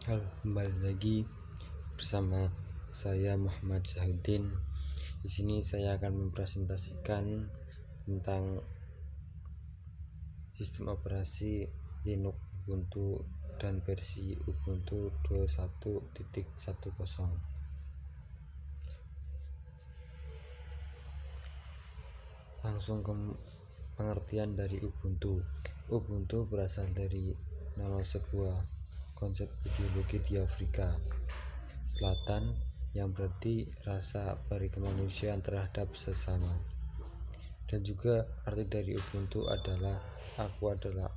Halo, kembali lagi bersama saya Muhammad Zahudin. Di sini saya akan mempresentasikan tentang sistem operasi Linux Ubuntu dan versi Ubuntu 21.10. Langsung ke pengertian dari Ubuntu. Ubuntu berasal dari nama sebuah konsep ideologi di Afrika Selatan yang berarti rasa perikemanusiaan terhadap sesama. Dan juga arti dari Ubuntu adalah aku adalah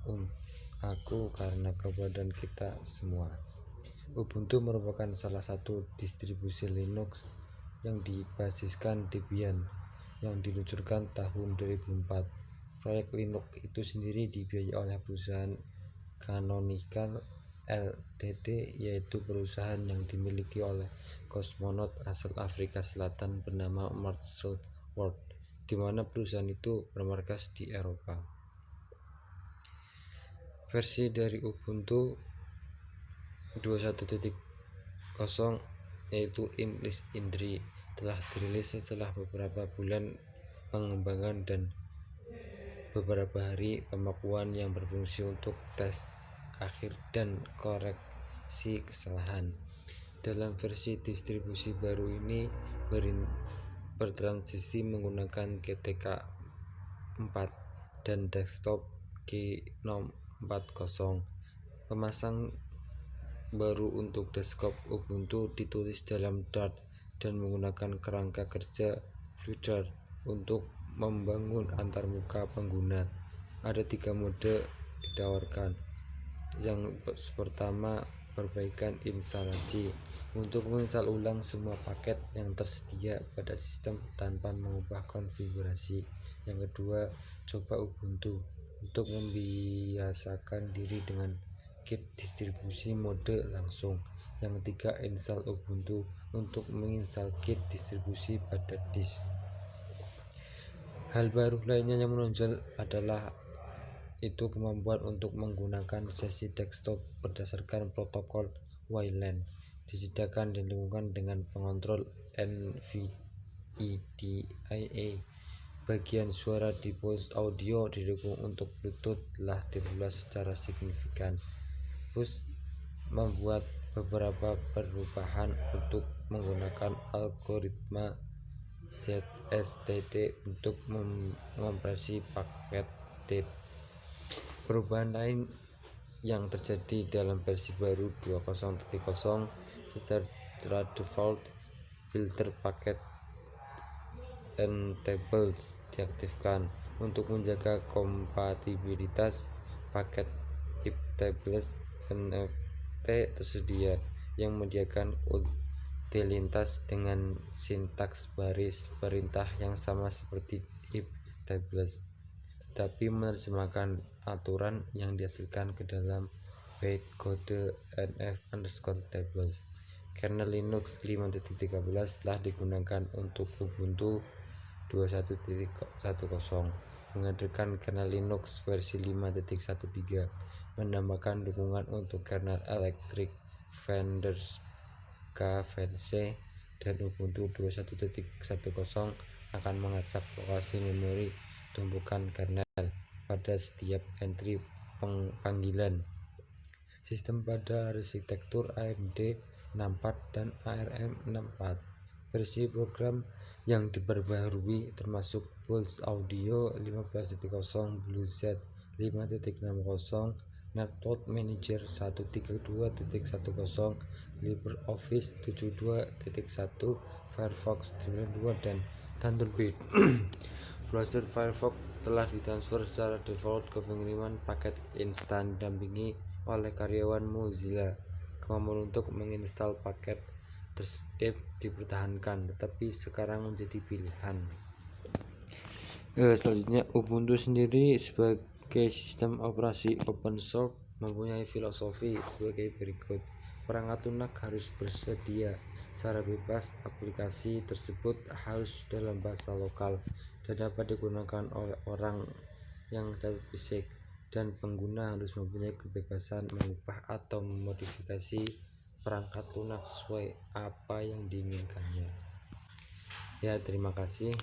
aku karena keberadaan kita semua. Ubuntu merupakan salah satu distribusi Linux yang dibasiskan Debian yang diluncurkan tahun 2004. Proyek Linux itu sendiri dibiayai oleh perusahaan Canonical Ltd, yaitu perusahaan yang dimiliki oleh kosmonot asal Afrika Selatan bernama Marshall Ward, di mana perusahaan itu bermarkas di Eropa. Versi dari Ubuntu 21.0 yaitu English Indri telah dirilis setelah beberapa bulan pengembangan dan beberapa hari pembekuan yang berfungsi untuk tes akhir dan koreksi kesalahan. Dalam versi distribusi baru ini bertransisi menggunakan GTK 4 dan desktop GNOME 40. Pemasang baru untuk desktop Ubuntu ditulis dalam Dart dan menggunakan kerangka kerja Flutter untuk membangun antarmuka pengguna. Ada 3 mode ditawarkan. Yang pertama, perbaikan instalasi untuk menginstal ulang semua paket yang tersedia pada sistem tanpa mengubah konfigurasi. Yang kedua, coba Ubuntu untuk membiasakan diri dengan kit distribusi mode langsung. Yang ketiga, install Ubuntu untuk menginstal kit distribusi pada disk. Hal baru lainnya yang menonjol adalah itu kemampuan untuk menggunakan sesi desktop berdasarkan protokol WLAN disediakan di lingkungan dengan pengontrol NVIDIA. Bagian suara di bus audio didukung untuk Bluetooth telah diperluas secara signifikan. Bus membuat beberapa perubahan untuk menggunakan algoritma ZSTT untuk mengoperasi paket TIP. Perubahan lain yang terjadi dalam versi baru 20.0 secara default, filter paket and tables diaktifkan untuk menjaga kompatibilitas paket if tables NFT tersedia yang menyediakan utilitas dengan sintaks baris perintah yang sama seperti if tables, tetapi menerjemahkan aturan yang dihasilkan ke dalam bytecode nf_tables. Kernel Linux 5.13 telah digunakan untuk Ubuntu 21.10, menghadirkan kernel Linux versi 5.13, menambahkan dukungan untuk kernel Electric Vendors KVC, dan Ubuntu 21.10 akan mengacak lokasi memori tumpukan kernel pada setiap entry panggilan. Sistem pada arsitektur AMD 64 dan ARM 64. Versi program yang diperbaharui termasuk Pulse Audio 15.0, BlueZ 5.60, Network Manager 132.10, LibreOffice 72.1, Firefox 92, dan Thunderbird. Browser Firefox telah ditransfer secara default ke pengiriman paket instan didampingi oleh karyawan Mozilla. Kemampuan untuk menginstal paket tersebut dipertahankan, tetapi sekarang menjadi pilihan. Selanjutnya, Ubuntu sendiri sebagai sistem operasi open source mempunyai filosofi sebagai berikut. Perangkat lunak harus bersedia secara bebas. Aplikasi tersebut harus dalam bahasa lokal dan dapat digunakan oleh orang yang cacat fisik, dan pengguna harus mempunyai kebebasan mengubah atau memodifikasi perangkat lunak sesuai apa yang diinginkannya. Ya, terima kasih.